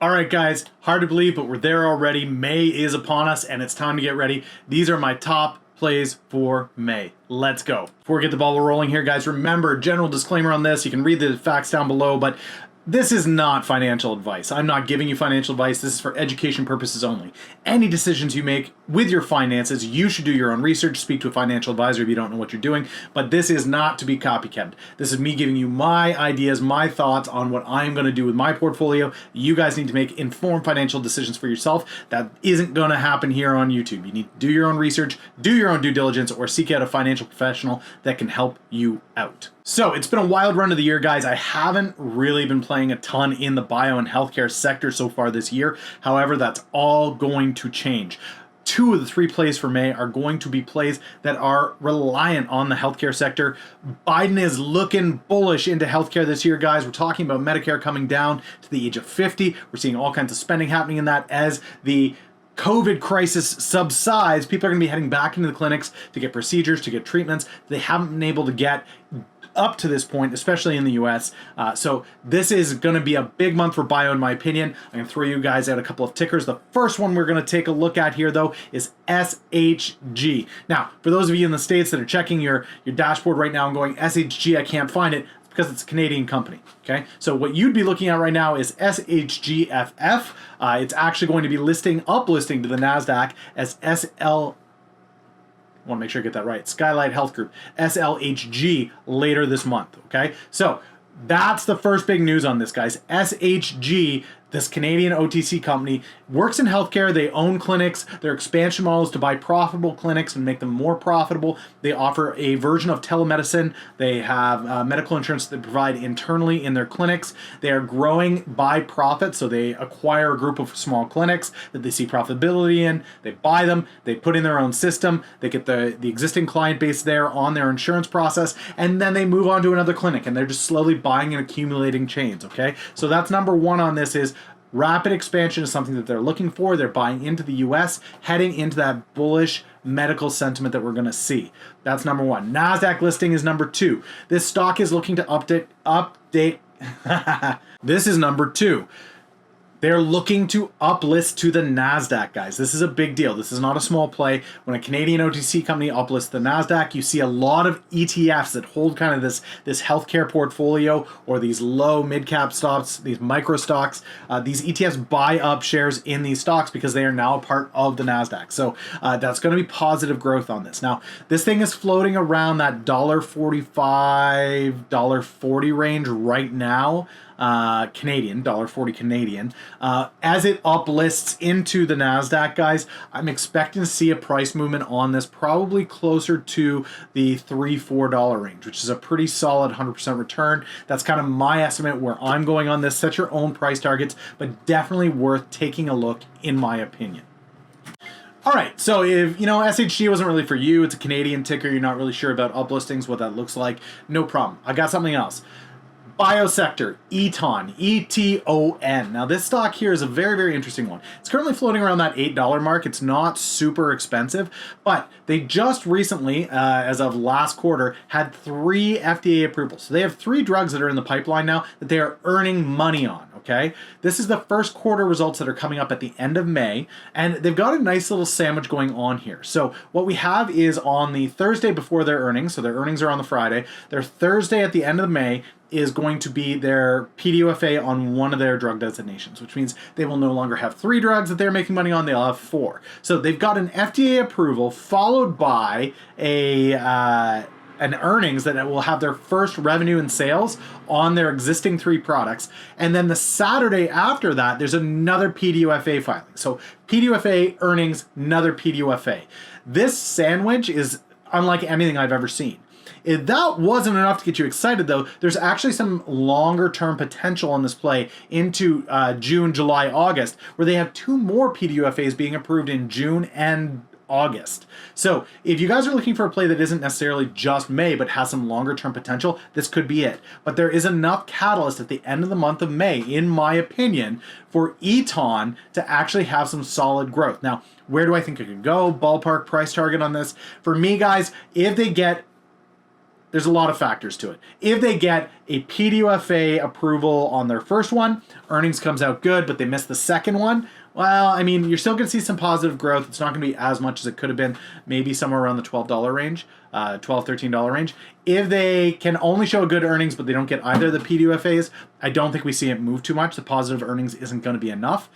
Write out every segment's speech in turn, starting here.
All right, guys, hard to believe, but we're there already. May is upon us, and it's time to get ready. These are my top plays for May. Let's go. Before we get the ball rolling here, guys, remember, general disclaimer on this. You can read the facts down below, but this is not financial advice. I'm not giving you financial advice. This is for education purposes only. Any decisions you make with your finances, you should do your own research. Speak to a financial advisor if you don't know what you're doing. But this is not to be copycat. This is me giving you my ideas, my thoughts on what I'm going to do with my portfolio. You guys need to make informed financial decisions for yourself. That isn't going to happen here on YouTube. You need to do your own research, do your own due diligence, or seek out a financial professional that can help you out. So it's been a wild run of the year, guys. I haven't really been playing a ton in the bio and healthcare sector so far this year. However, that's all going to change. 2 of the 3 plays for May are going to be plays that are reliant on the healthcare sector. Biden is looking bullish into healthcare this year, guys. We're talking about Medicare coming down to the age of 50. We're seeing all kinds of spending happening in that as the COVID crisis subsides. People are going to be heading back into the clinics to get procedures, to get treatments they haven't been able to get up to this point, especially in the US. So this is going to be a big month for bio, in my opinion. I'm going to throw you guys out a couple of tickers. The first one we're going to take a look at here, though, is SHG. Now, for those of you in the States that are checking your dashboard right now and going, SHG, I can't find it, because it's a Canadian company, okay? So what you'd be looking at right now is SHGFF. It's actually going to be uplisting to the NASDAQ as I want to make sure I get that right. Skylight Health Group, SLHG, later this month, okay? So that's the first big news on this, guys. SHG, this Canadian OTC company, works in healthcare. They own clinics. Their expansion model is to buy profitable clinics and make them more profitable. They offer a version of telemedicine. They have medical insurance that they provide internally in their clinics. They are growing by profit, so they acquire a group of small clinics that they see profitability in. They buy them. They put in their own system. They get the existing client base there on their insurance process, and then they move on to another clinic, and they're just slowly buying and accumulating chains, okay? So that's number one on this is rapid expansion is something that they're looking for. They're buying into the US, heading into that bullish medical sentiment that we're going to see. That's number one. NASDAQ listing is number 2. This stock is looking to update. This is number 2. They're looking to uplist to the NASDAQ, guys. This is a big deal. This is not a small play. When a Canadian OTC company uplists the NASDAQ, you see a lot of ETFs that hold kind of this healthcare portfolio or these low mid-cap stocks, these micro stocks. These ETFs buy up shares in these stocks because they are now a part of the NASDAQ. So that's going to be positive growth on this. Now, this thing is floating around that $1.45, $1.40 range right now. Canadian, $1.40 Canadian. As it uplists into the NASDAQ, guys, I'm expecting to see a price movement on this probably closer to the $3, $4 range, which is a pretty solid 100% return. That's kind of my estimate where I'm going on this. Set your own price targets, but definitely worth taking a look, in my opinion. All right, so if, SHG wasn't really for you, it's a Canadian ticker, you're not really sure about uplistings, what that looks like, no problem. I got something else. Biosector, Eton, ETON. Now this stock here is a very, very interesting one. It's currently floating around that $8 mark. It's not super expensive, but they just recently, as of last quarter, had 3 FDA approvals. So they have 3 drugs that are in the pipeline now that they are earning money on, okay? This is the first quarter results that are coming up at the end of May, and they've got a nice little sandwich going on here. So what we have is on the Thursday before their earnings, so their earnings are on the Friday, their Thursday at the end of May is going to be their PDUFA on one of their drug designations, which means they will no longer have 3 drugs that they're making money on, they'll have 4. So they've got an FDA approval followed by an earnings that will have their first revenue and sales on their existing 3 products. And then the Saturday after that, there's another PDUFA filing. So PDUFA earnings, another PDUFA. This sandwich is unlike anything I've ever seen. If that wasn't enough to get you excited, though, there's actually some longer-term potential on this play into June, July, August, where they have 2 more PDUFAs being approved in June and August. So if you guys are looking for a play that isn't necessarily just May, but has some longer-term potential, this could be it. But there is enough catalyst at the end of the month of May, in my opinion, for Eton to actually have some solid growth. Now, where do I think it could go? Ballpark price target on this. For me, guys, if they get there's a lot of factors to it. If they get a PDUFA approval on their first one, earnings comes out good, but they miss the second one, well, I mean, you're still going to see some positive growth. It's not going to be as much as it could have been, maybe somewhere around the $12 range, $12, $13 range. If they can only show good earnings, but they don't get either of the PDUFAs, I don't think we see it move too much. The positive earnings isn't going to be enough.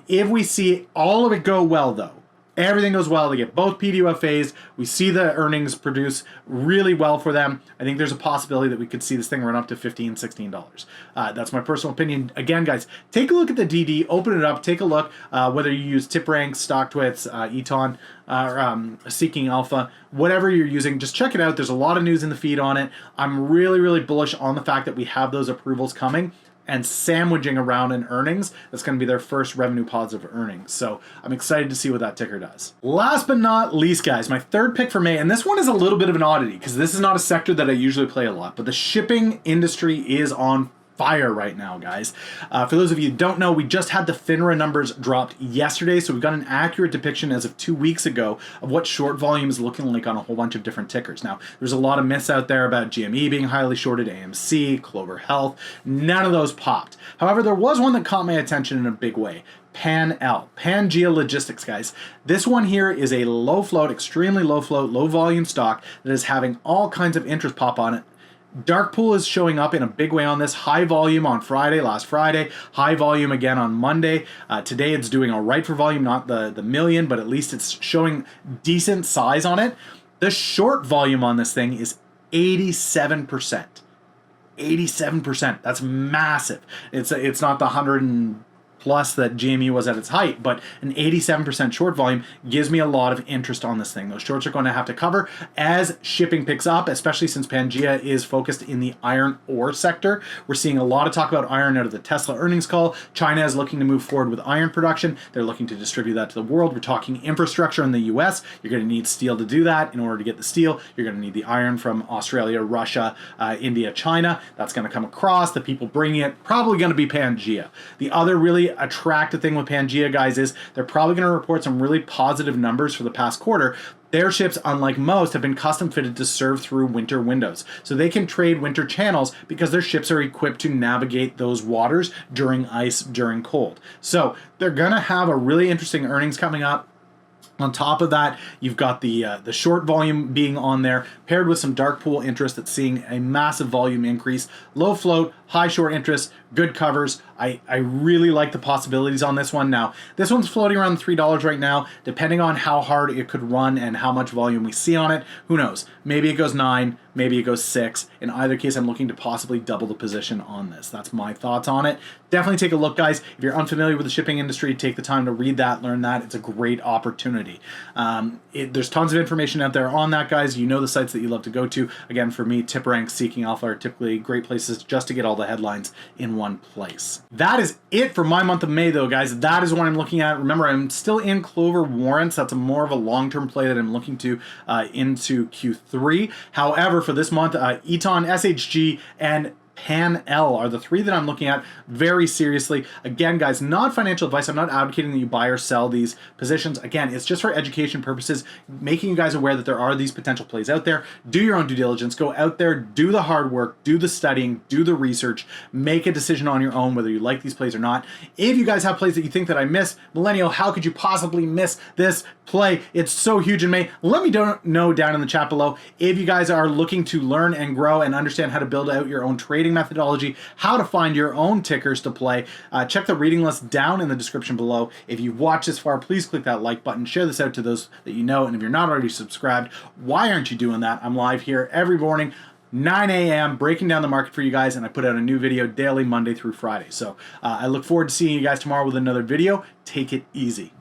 If we see all of it go well, though, everything goes well, they get both PDUFAs, we see the earnings produce really well for them, I think there's a possibility that we could see this thing run up to $15, $16. That's my personal opinion. Again, guys, take a look at the DD, open it up, take a look, whether you use TipRanks, StockTwits, Eton, Seeking Alpha, whatever you're using, just check it out. There's a lot of news in the feed on it. I'm really, really bullish on the fact that we have those approvals coming and sandwiching around in earnings. That's going to be their first revenue positive earnings. So I'm excited to see what that ticker does. Last but not least, guys, my third pick for May, and this one is a little bit of an oddity because this is not a sector that I usually play a lot, but the shipping industry is on fire right now, guys. For those of you who don't know, we just had the FINRA numbers dropped yesterday, so we've got an accurate depiction as of 2 weeks ago of what short volume is looking like on a whole bunch of different tickers. Now, there's a lot of myths out there about GME being highly shorted, AMC, Clover Health. None of those popped. However, there was one that caught my attention in a big way. PanL, Pangea Logistics, guys. This one here is a low float, extremely low float, low volume stock that is having all kinds of interest pop on it. Dark pool is showing up in a big way on this. High volume on Friday, last Friday. High volume again on Monday. Today it's doing all right for volume, not the million, but at least it's showing decent size on it. The short volume on this thing is 87%. 87%. That's massive. It's not the 100 and plus that GME was at its height, but an 87% short volume gives me a lot of interest on this thing. Those shorts are going to have to cover as shipping picks up, especially since Pangea is focused in the iron ore sector. We're seeing a lot of talk about iron out of the Tesla earnings call. China is looking to move forward with iron production. They're looking to distribute that to the world. We're talking infrastructure in the US. You're going to need steel to do that. In order to get the steel, you're going to need the iron from Australia, Russia, India, China. That's going to come across. The people bringing it, probably going to be Pangea. The other really attractive thing with Pangea, guys, is they're probably going to report some really positive numbers for the past quarter. Their ships, unlike most, have been custom fitted to serve through winter windows. So they can trade winter channels because their ships are equipped to navigate those waters during ice, during cold. So they're going to have a really interesting earnings coming up. On top of that, you've got the short volume being on there, paired with some dark pool interest that's seeing a massive volume increase. Low float, high short interest, good covers. I really like the possibilities on this one. Now, this one's floating around $3 right now. Depending on how hard it could run and how much volume we see on it, who knows? Maybe it goes 9, maybe it goes 6. In either case, I'm looking to possibly double the position on this. That's my thoughts on it. Definitely take a look, guys. If you're unfamiliar with the shipping industry, take the time to read that, learn that. It's a great opportunity. There's tons of information out there on that, guys. You know the sites that you love to go to. Again, for me, TipRanks, Seeking Alpha are typically great places just to get all the headlines in one place. That is it for my month of May, though, guys. That is what I'm looking at. Remember, I'm still in Clover warrants. That's more of a long-term play that I'm looking to into Q3. However, for this month, Eton, SHG, and PanL are the three that I'm looking at very seriously. Again, guys, not financial advice. I'm not advocating that you buy or sell these positions. Again, it's just for education purposes, making you guys aware that there are these potential plays out there. Do your own due diligence. Go out there, do the hard work, do the studying, do the research, make a decision on your own whether you like these plays or not. If you guys have plays that you think that I miss, Millennial, how could you possibly miss this play? It's so huge in May. Let me know down in the chat below. If you guys are looking to learn and grow and understand how to build out your own trading methodology, how to find your own tickers to play, check the reading list down in the description below. If you've watched this far, please click that like button, share this out to those that you know, and if you're not already subscribed, why aren't you doing that? I'm live here every morning, 9 a.m. breaking down the market for you guys, and I put out a new video daily, Monday through Friday. So I look forward to seeing you guys tomorrow with another video. Take it easy.